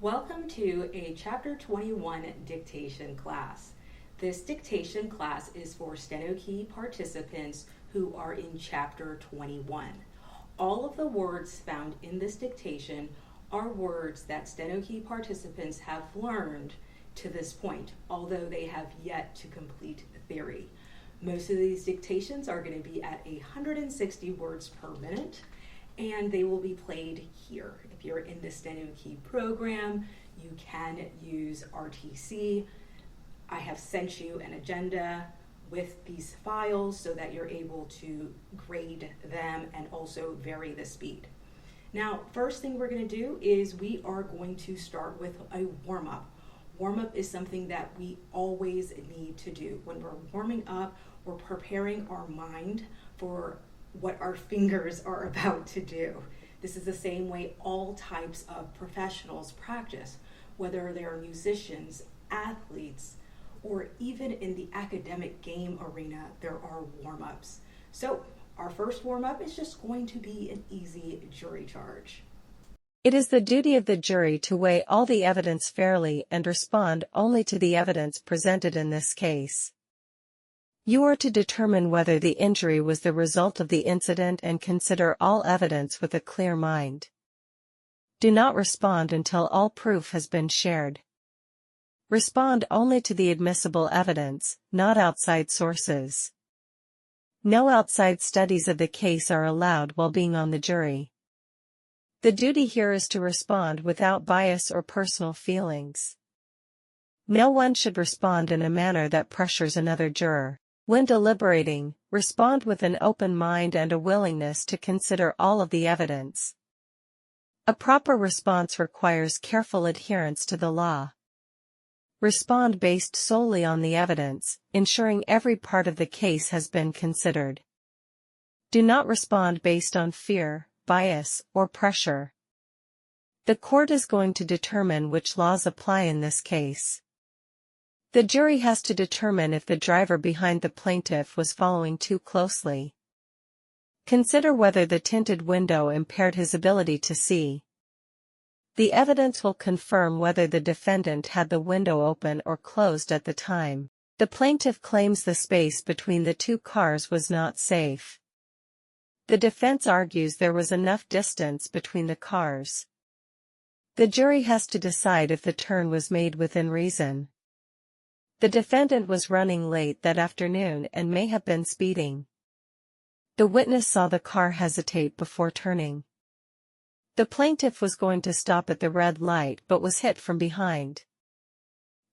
Welcome to a Chapter 21 dictation class. This dictation class is for Steno Key participants who are in Chapter 21. All of the words found in this dictation are words that Steno Key participants have learned to this point, although they have yet to complete the theory. Most of these dictations are going to be at 160 words per minute, and they will be played here. If you're in the Steno Key program, you can use RTC. I have sent you an agenda with these files so that you're able to grade them and also vary the speed. Now, first thing we're going to do is we are going to start with a warm-up. Warm-up is something that we always need to do. When we're warming up, we're preparing our mind for what our fingers are about to do. This is the same way all types of professionals practice, whether they're musicians, athletes, or even in the academic game arena, there are warm-ups. So our first warm-up is just going to be an easy jury charge. It is the duty of the jury to weigh all the evidence fairly and respond only to the evidence presented in this case. You are to determine whether the injury was the result of the incident and consider all evidence with a clear mind. Do not respond until all proof has been shared. Respond only to the admissible evidence, not outside sources. No outside studies of the case are allowed while being on the jury. The duty here is to respond without bias or personal feelings. No one should respond in a manner that pressures another juror. When deliberating, respond with an open mind and a willingness to consider all of the evidence. A proper response requires careful adherence to the law. Respond based solely on the evidence, ensuring every part of the case has been considered. Do not respond based on fear, bias, or pressure. The court is going to determine which laws apply in this case. The jury has to determine if the driver behind the plaintiff was following too closely. Consider whether the tinted window impaired his ability to see. The evidence will confirm whether the defendant had the window open or closed at the time. The plaintiff claims the space between the two cars was not safe. The defense argues there was enough distance between the cars. The jury has to decide if the turn was made within reason. The defendant was running late that afternoon and may have been speeding. The witness saw the car hesitate before turning. The plaintiff was going to stop at the red light but was hit from behind.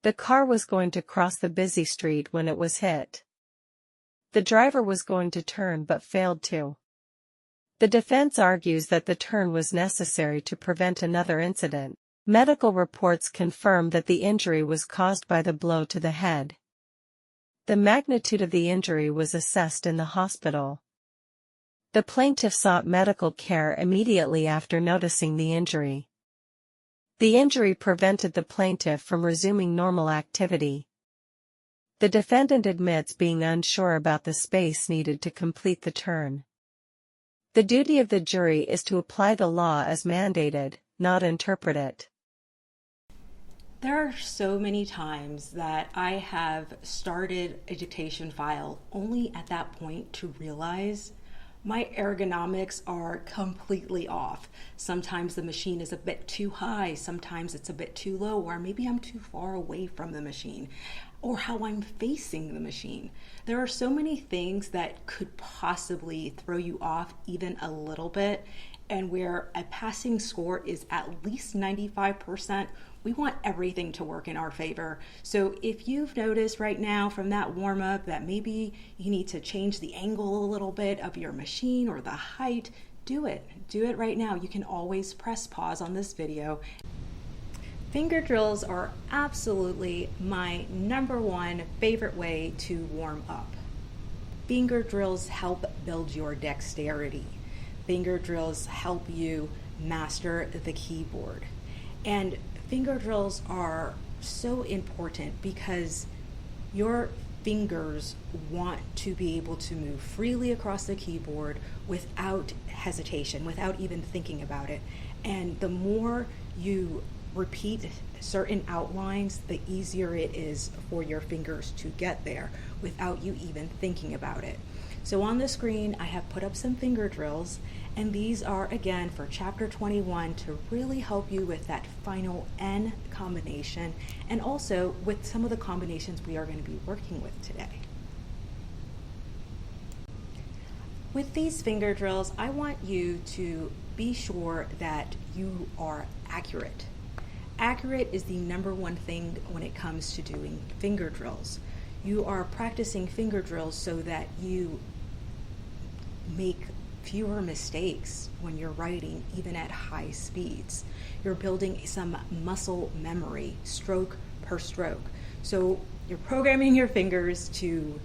The car was going to cross the busy street when it was hit. The driver was going to turn but failed to. The defense argues that the turn was necessary to prevent another incident. Medical reports confirm that the injury was caused by the blow to the head. The magnitude of the injury was assessed in the hospital. The plaintiff sought medical care immediately after noticing the injury. The injury prevented the plaintiff from resuming normal activity. The defendant admits being unsure about the space needed to complete the turn. The duty of the jury is to apply the law as mandated, not interpret it. There are so many times that I have started a dictation file only at that point to realize my ergonomics are completely off. Sometimes the machine is a bit too high, sometimes it's a bit too low, or maybe I'm too far away from the machine, or how I'm facing the machine. There are so many things that could possibly throw you off even a little bit, and where a passing score is at least 95%, we want everything to work in our favor. So if you've noticed right now from that warm-up that maybe you need to change the angle a little bit of your machine or the height, do it. Do it right now. You can always press pause on this video. Finger drills are absolutely my #1 favorite way to warm up. Finger drills help build your dexterity. Finger drills help you master the keyboard. And finger drills are so important because your fingers want to be able to move freely across the keyboard without hesitation, without even thinking about it. And the more you repeat certain outlines, the easier it is for your fingers to get there without you even thinking about it. So on the screen, I have put up some finger drills, and these are, again, for chapter 21 to really help you with that final N combination, and also with some of the combinations we are going to be working with today. With these finger drills, I want you to be sure that you are accurate. Accurate is the number one thing when it comes to doing finger drills. You are practicing finger drills so that you make fewer mistakes when you're writing, even at high speeds. You're building some muscle memory, stroke per stroke. So you're programming your fingers to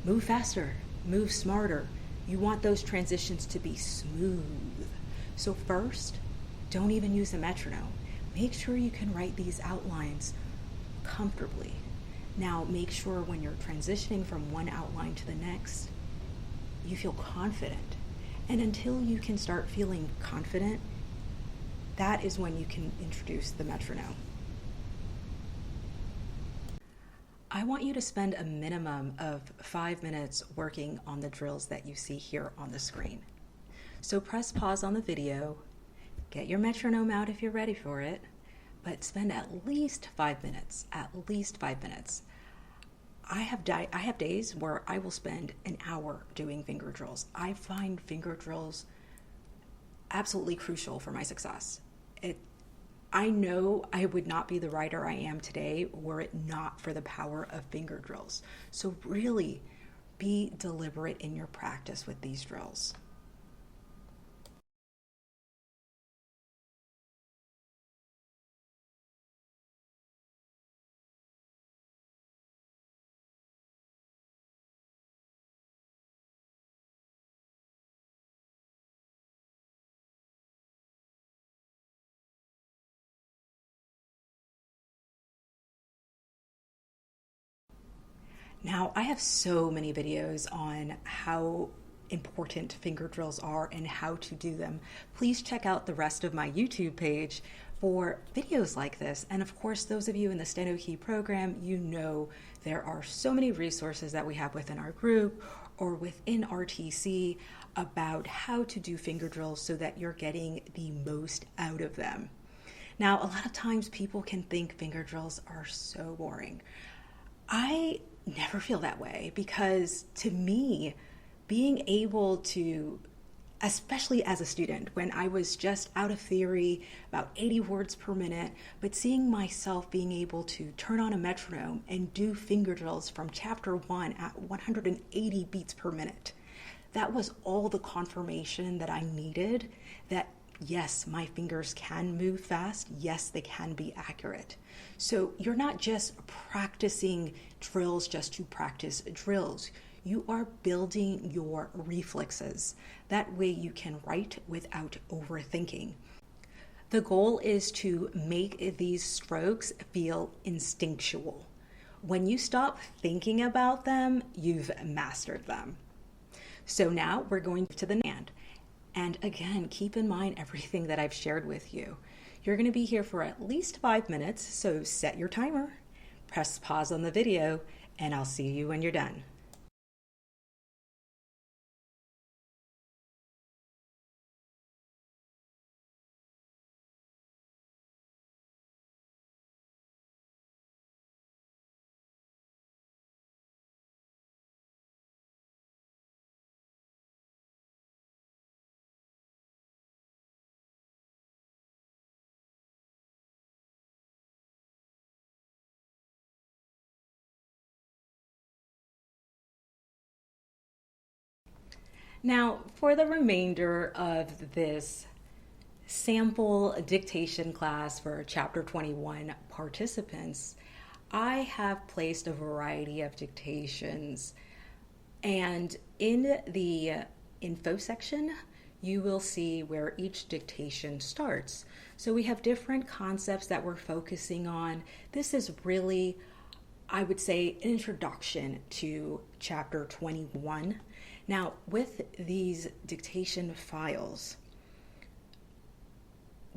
move faster, move smarter. You want those transitions to be smooth. So first, don't even use a metronome. Make sure you can write these outlines comfortably. Now make sure when you're transitioning from one outline to the next, you feel confident. And until you can start feeling confident, that is when you can introduce the metronome. I want you to spend a minimum of 5 minutes working on the drills that you see here on the screen. So press pause on the video, get your metronome out if you're ready for it, but spend at least 5 minutes, I have days where I will spend an hour doing finger drills. I find finger drills absolutely crucial for my success. I know I would not be the writer I am today were it not for the power of finger drills. So really be deliberate in your practice with these drills. Now, I have so many videos on how important finger drills are and how to do them. Please check out the rest of my YouTube page for videos like this. And of course, those of you in the Steno-Key program, you know there are so many resources that we have within our group or within RTC about how to do finger drills so that you're getting the most out of them. Now, a lot of times people can think finger drills are so boring. I never feel that way because to me, being able to, especially as a student, when I was just out of theory, about 80 words per minute, but seeing myself being able to turn on a metronome and do finger drills from chapter 1 at 180 beats per minute, that was all the confirmation that I needed that yes, my fingers can move fast. Yes, they can be accurate. So you're not just practicing drills just to practice drills. You are building your reflexes. That way you can write without overthinking. The goal is to make these strokes feel instinctual. When you stop thinking about them, you've mastered them. So now we're going to the NAND. And again, keep in mind everything that I've shared with you. You're going to be here for at least 5 minutes, so set your timer, press pause on the video, and I'll see you when you're done. Now, for the remainder of this sample dictation class for Chapter 21 participants, I have placed a variety of dictations. And in the info section, you will see where each dictation starts. So we have different concepts that we're focusing on. This is really, I would say, an introduction to Chapter 21. Now, with these dictation files,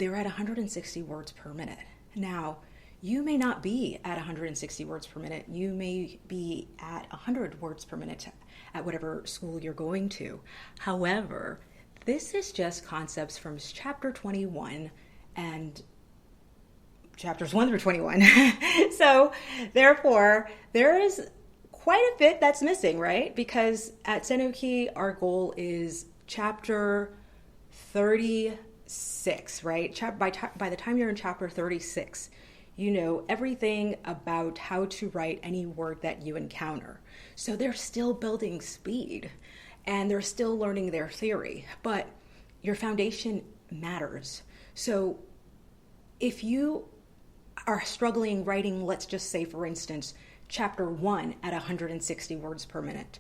they're at 160 words per minute. Now, you may not be at 160 words per minute. You may be at 100 words per minute at whatever school you're going to. However, this is just concepts from chapter 21 and chapters 1 through 21. So, therefore, there is quite a bit that's missing, right? Because at Steno-Key, our goal is chapter 36, right? By the time you're in chapter 36, you know everything about how to write any word that you encounter. So they're still building speed and they're still learning their theory, but your foundation matters. So if you are struggling writing, let's just say, for instance, chapter 1 at 160 words per minute,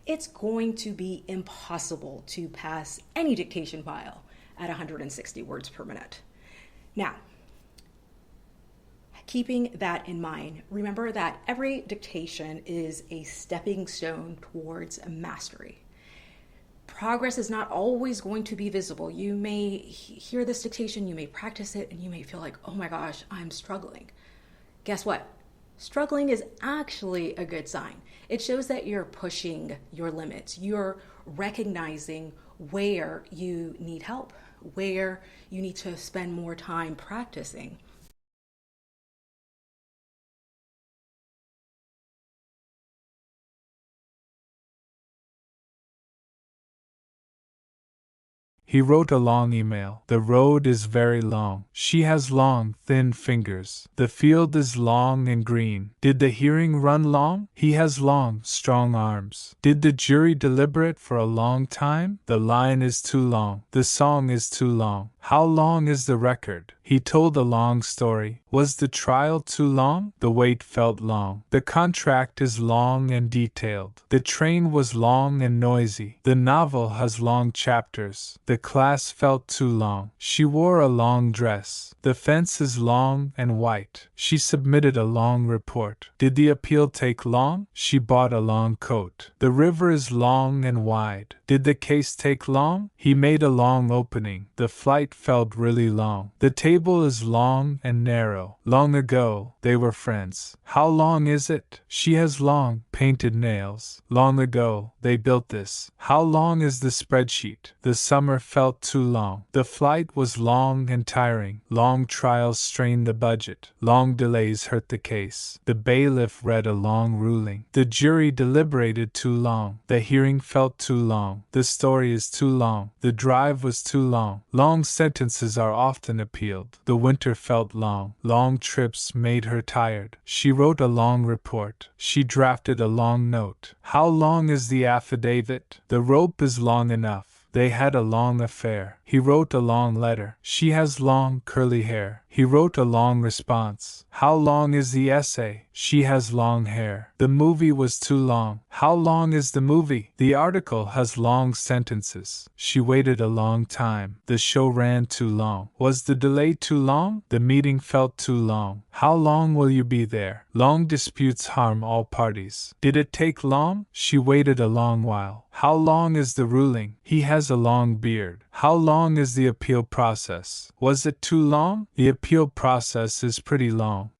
it's going to be impossible to pass any dictation file at 160 words per minute. Now, keeping that in mind, remember that every dictation is a stepping stone towards mastery. Progress is not always going to be visible. You may hear this dictation, you may practice it, and you may feel like, oh my gosh, I'm struggling. Guess what? Struggling is actually a good sign. It shows that you're pushing your limits. You're recognizing where you need help, where you need to spend more time practicing. He wrote a long email. The road is very long. She has long, thin fingers. The field is long and green. Did the hearing run long? He has long, strong arms. Did the jury deliberate for a long time? The line is too long. The song is too long. How long is the record? He told a long story. Was the trial too long? The wait felt long. The contract is long and detailed. The train was long and noisy. The novel has long chapters. The class felt too long. She wore a long dress. The fence is long and white. She submitted a long report. Did the appeal take long? She bought a long coat. The river is long and wide. Did the case take long? He made a long opening. The flight felt really long. The table is long and narrow. Long ago, they were friends. How long is it? She has long, painted nails. Long ago, they built this. How long is the spreadsheet? The summer felt too long. The flight was long and tiring. Long trials strained the budget. Long delays hurt the case. The bailiff read a long ruling. The jury deliberated too long. The hearing felt too long. The story is too long. The drive was too long. Long sentences are often appealed. The winter felt long. Long trips made her tired. She wrote a long report. She drafted a long note. How long is the affidavit? The rope is long enough. They had a long affair. He wrote a long letter. She has long, curly hair. He wrote a long response. How long is the essay? She has long hair. The movie was too long. How long is the movie? The article has long sentences. She waited a long time. The show ran too long. Was the delay too long? The meeting felt too long. How long will you be there? Long disputes harm all parties. Did it take long? She waited a long while. How long is the ruling? He has a long beard. How long is the appeal process? Was it too long? The appeal process is pretty long.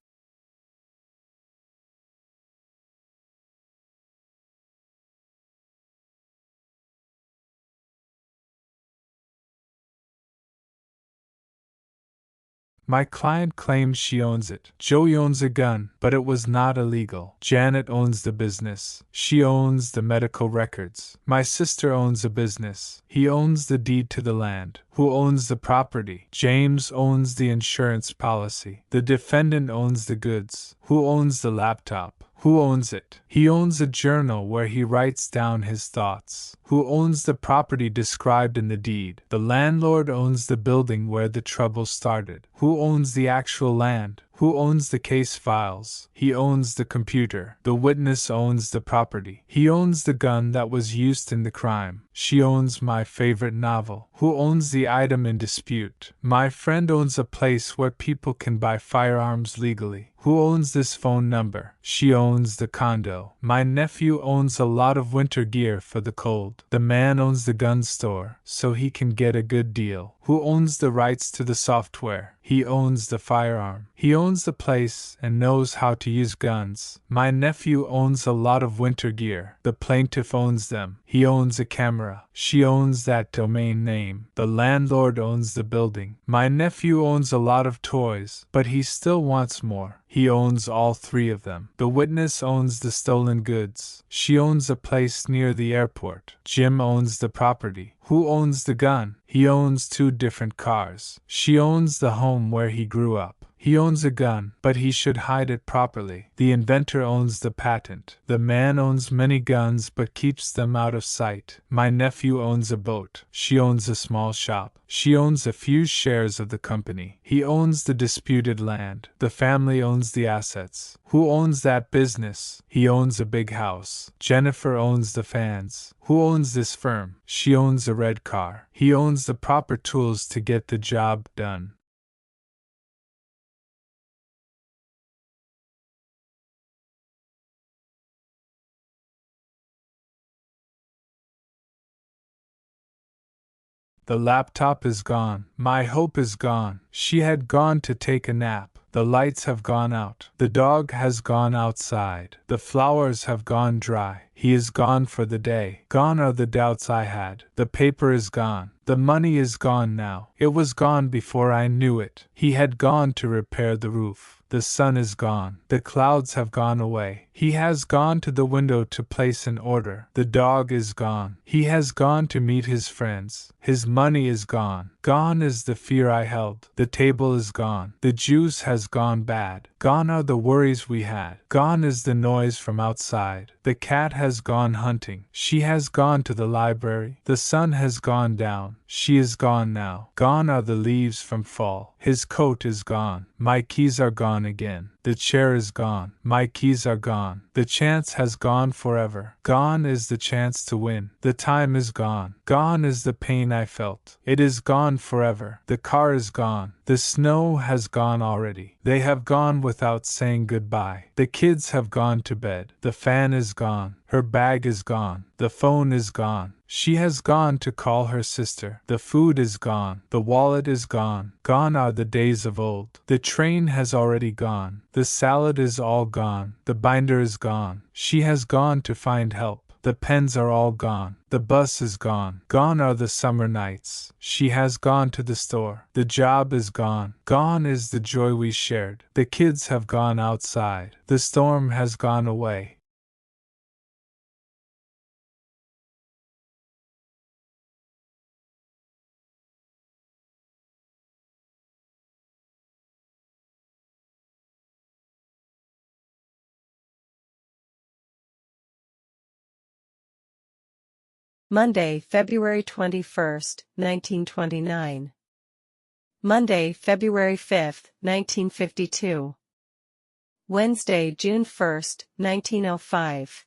My client claims she owns it. Joey owns a gun, but it was not illegal. Janet owns the business. She owns the medical records. My sister owns a business. He owns the deed to the land. Who owns the property? James owns the insurance policy. The defendant owns the goods. Who owns the laptop? Who owns it? He owns a journal where he writes down his thoughts. Who owns the property described in the deed? The landlord owns the building where the trouble started. Who owns the actual land? Who owns the case files? He owns the computer. The witness owns the property. He owns the gun that was used in the crime. She owns my favorite novel. Who owns the item in dispute? My friend owns a place where people can buy firearms legally. Who owns this phone number? She owns the condo. My nephew owns a lot of winter gear for the cold. The man owns the gun store, so he can get a good deal. Who owns the rights to the software? He owns the firearm. He owns the place and knows how to use guns. My nephew owns a lot of winter gear. The plaintiff owns them. He owns a camera. She owns that domain name. The landlord owns the building. My nephew owns a lot of toys, but he still wants more. He owns all three of them. The witness owns the stolen goods. She owns a place near the airport. Jim owns the property. Who owns the gun? He owns 2 different cars. She owns the home where he grew up. He owns a gun, but he should hide it properly. The inventor owns the patent. The man owns many guns but keeps them out of sight. My nephew owns a boat. She owns a small shop. She owns a few shares of the company. He owns the disputed land. The family owns the assets. Who owns that business? He owns a big house. Jennifer owns the fans. Who owns this firm? She owns a red car. He owns the proper tools to get the job done. The laptop is gone. My hope is gone. She had gone to take a nap. The lights have gone out. The dog has gone outside. The flowers have gone dry. He is gone for the day. Gone are the doubts I had. The paper is gone. The money is gone now. It was gone before I knew it. He had gone to repair the roof. The sun is gone. The clouds have gone away. He has gone to the window to place an order. The dog is gone. He has gone to meet his friends. His money is gone. Gone is the fear I held. The table is gone. The juice has gone bad. Gone are the worries we had. Gone is the noise from outside. The cat has gone hunting. She has gone to the library. The sun has gone down. She is gone now. Gone are the leaves from fall. His coat is gone. My keys are gone again. The chair is gone. My keys are gone. The chance has gone forever. Gone is the chance to win. The time is gone. Gone is the pain I felt. It is gone forever. The car is gone. The snow has gone already. They have gone without saying goodbye. The kids have gone to bed. The fan is gone. Her bag is gone. The phone is gone. She has gone to call her sister. The food is gone. The wallet is gone. Gone are the days of old. The train has already gone. The salad is all gone. The binder is gone. She has gone to find help. The pens are all gone. The bus is gone. Gone are the summer nights. She has gone to the store. The job is gone. Gone is the joy we shared. The kids have gone outside. The storm has gone away. Monday, February 21st, 1929. Monday, February 5th, 1952. Wednesday, June 1st, 1905.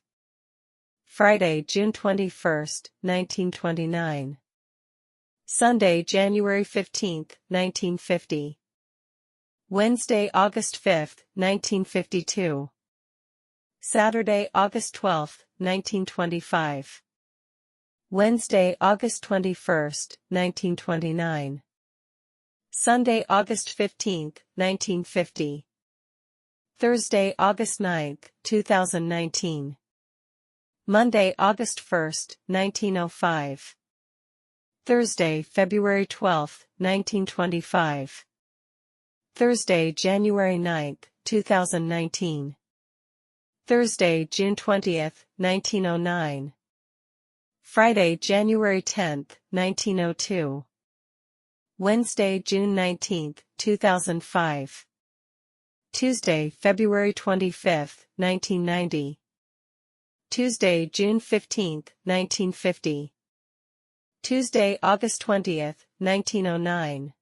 Friday, June 21st, 1929. Sunday, January 15th, 1950. Wednesday, August 5th, 1952. Saturday, August 12th, 1925. Wednesday, August 21st, 1929. Sunday, August 15th, 1950. Thursday, August 9th, 2019. Monday, August 1st, 1905. Thursday, February 12th, 1925. Thursday, January 9th, 2019. Thursday, June 20th, 1909. Friday, January 10th, 1902. Wednesday, June 19th, 2005. Tuesday, February 25th, 1990. Tuesday, June 15th, 1950. Tuesday, August 20th, 1909.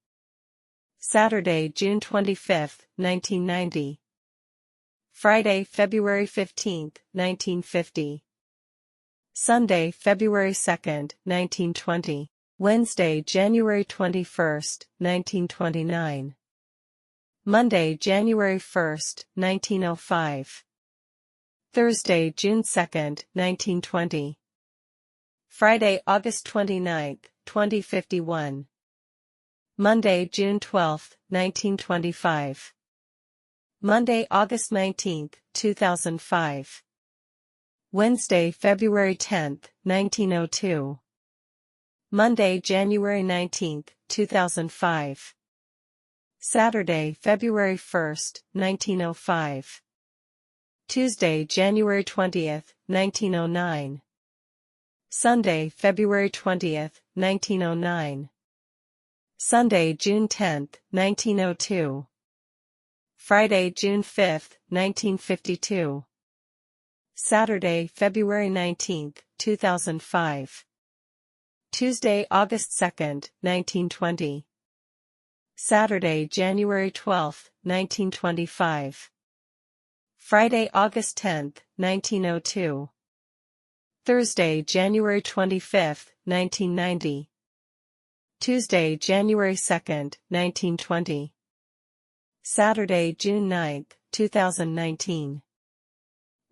Saturday, June 25th, 1990. Friday, February 15th, 1950. Sunday, February 2nd, 1920. Wednesday, January 21st, 1929. Monday, January 1st, 1905. Thursday, June 2nd, 1920. Friday, August 29th, 2051. Monday, June 12, 1925. Monday, August 19, 2005. Wednesday, February 10, 1902. Monday, January 19, 2005. Saturday, February 1, 1905. Tuesday, January 20, 1909. Sunday, February 20, 1909. Sunday, June 10, 1902. Friday, June 5, 1952. Saturday, February 19, 2005. Tuesday, August 2, 1920. Saturday, January 12, 1925. Friday, August 10, 1902. Thursday, January 25, 1990. Tuesday, January 2, 1920. Saturday, June 9, 2019.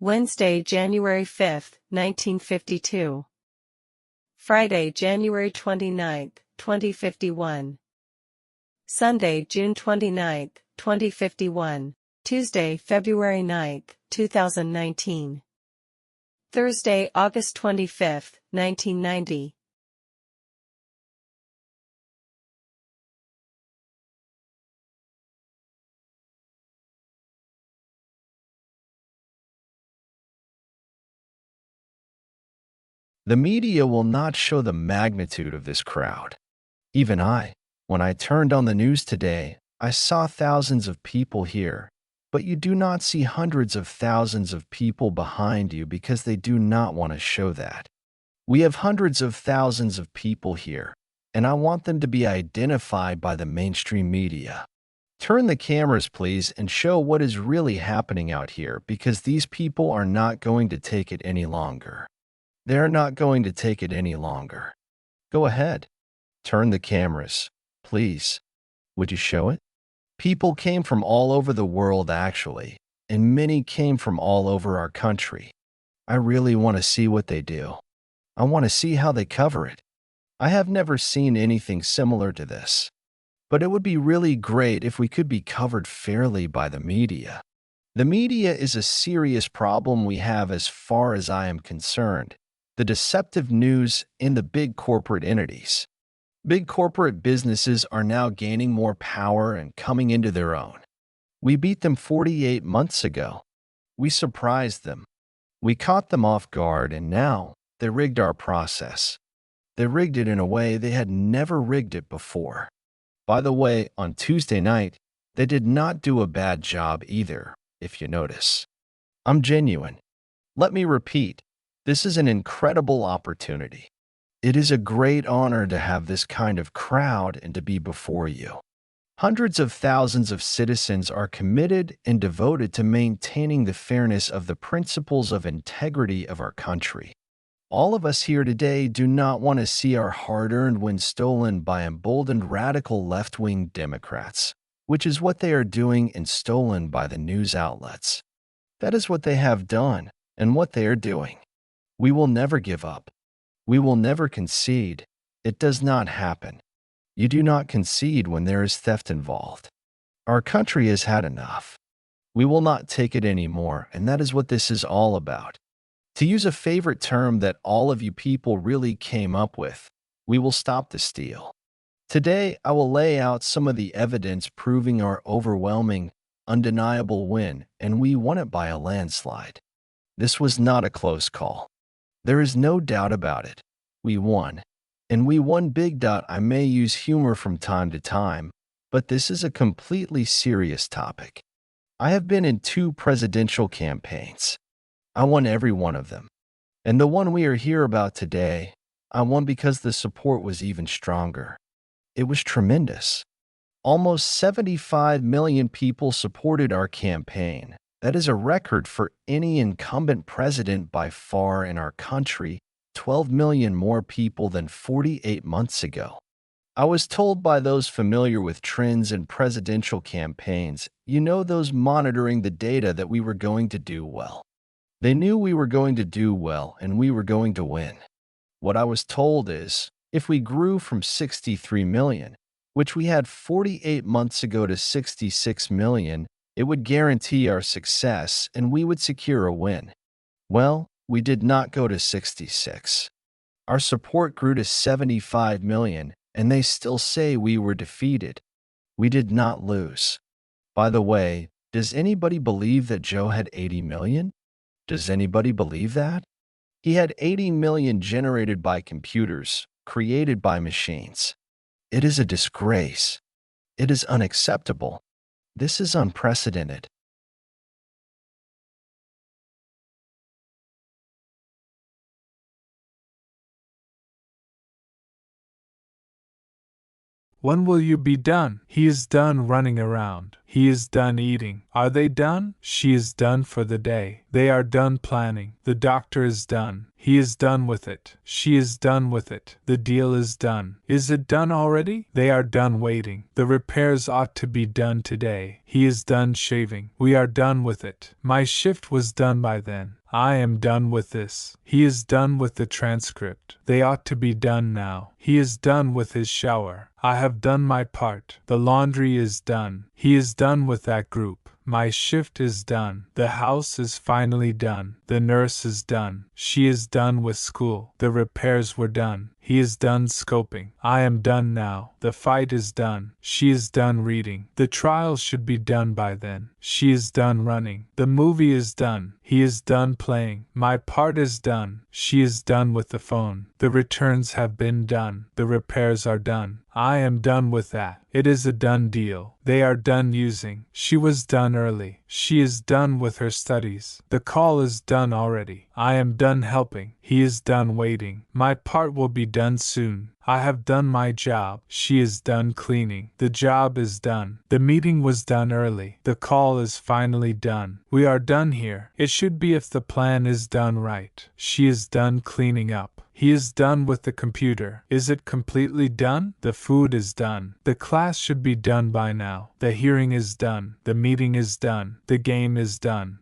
Wednesday, January 5, 1952. Friday, January 29, 2051. Sunday, June 29, 2051. Tuesday, February 9, 2019. Thursday, August 25, 1990. The media will not show the magnitude of this crowd. Even when I turned on the news today, I saw thousands of people here, but you do not see hundreds of thousands of people behind you because they do not want to show that. We have hundreds of thousands of people here, and I want them to be identified by the mainstream media. Turn the cameras, please, and show what is really happening out here because these people are not going to take it any longer. They're not going to take it any longer. Go ahead. Turn the cameras, please. Would you show it? People came from all over the world, actually, and many came from all over our country. I really want to see what they do. I want to see how they cover it. I have never seen anything similar to this. But it would be really great if we could be covered fairly by the media. The media is a serious problem we have as far as I am concerned. The deceptive news in the big corporate entities. Big corporate businesses are now gaining more power and coming into their own. We beat them 48 months ago. We surprised them. We caught them off guard, and now they rigged our process. They rigged it in a way they had never rigged it before. By the way, on Tuesday night, they did not do a bad job either, if you notice. I'm genuine. Let me repeat. This is an incredible opportunity. It is a great honor to have this kind of crowd and to be before you. Hundreds of thousands of citizens are committed and devoted to maintaining the fairness of the principles of integrity of our country. All of us here today do not want to see our hard-earned win stolen by emboldened radical left-wing Democrats, which is what they are doing and stolen by the news outlets. That is what they have done and what they are doing. We will never give up. We will never concede. It does not happen. You do not concede when there is theft involved. Our country has had enough. We will not take it anymore, and that is what this is all about. To use a favorite term that all of you people really came up with, we will stop the steal. Today, I will lay out some of the evidence proving our overwhelming, undeniable win, and we won it by a landslide. This was not a close call. There is no doubt about it. We won. And we won big. I may use humor from time to time, but this is a completely serious topic. I have been in 2 presidential campaigns. I won every one of them. And the one we are here about today, I won because the support was even stronger. It was tremendous. Almost 75 million people supported our campaign. That is a record for any incumbent president by far in our country, 12 million more people than 48 months ago. I was told by those familiar with trends in presidential campaigns, those monitoring the data, that we were going to do well. They knew we were going to do well and we were going to win. What I was told is, if we grew from 63 million, which we had 48 months ago to 66 million, it would guarantee our success and we would secure a win. Well, we did not go to 66. Our support grew to 75 million, and they still say we were defeated. We did not lose. By the way, does anybody believe that Joe had 80 million? Does anybody believe that? He had 80 million generated by computers, created by machines. It is a disgrace. It is unacceptable. This is unprecedented. When will you be done? He is done running around. He is done eating. Are they done? She is done for the day. They are done planning. The doctor is done. He is done with it. She is done with it. The deal is done. Is it done already? They are done waiting. The repairs ought to be done today. He is done shaving. We are done with it. My shift was done by then. I am done with this. He is done with the transcript. They ought to be done now. He is done with his shower. I have done my part. The laundry is done. He is done with that group. My shift is done. The house is finally done. The nurse is done. She is done with school. The repairs were done. He is done scoping. I am done now. The fight is done. She is done reading. The trial should be done by then. She is done running. The movie is done. He is done playing. My part is done. She is done with the phone. The returns have been done. The repairs are done. I am done with that. It is a done deal. They are done using. She was done early. She is done with her studies. The call is done already. I am done helping. He is done waiting. My part will be done soon. I have done my job. She is done cleaning. The job is done. The meeting was done early. The call is finally done. We are done here. It should be if the plan is done right. She is done cleaning up. He is done with the computer. Is it completely done? The food is done. The class should be done by now. The hearing is done. The meeting is done. The game is done.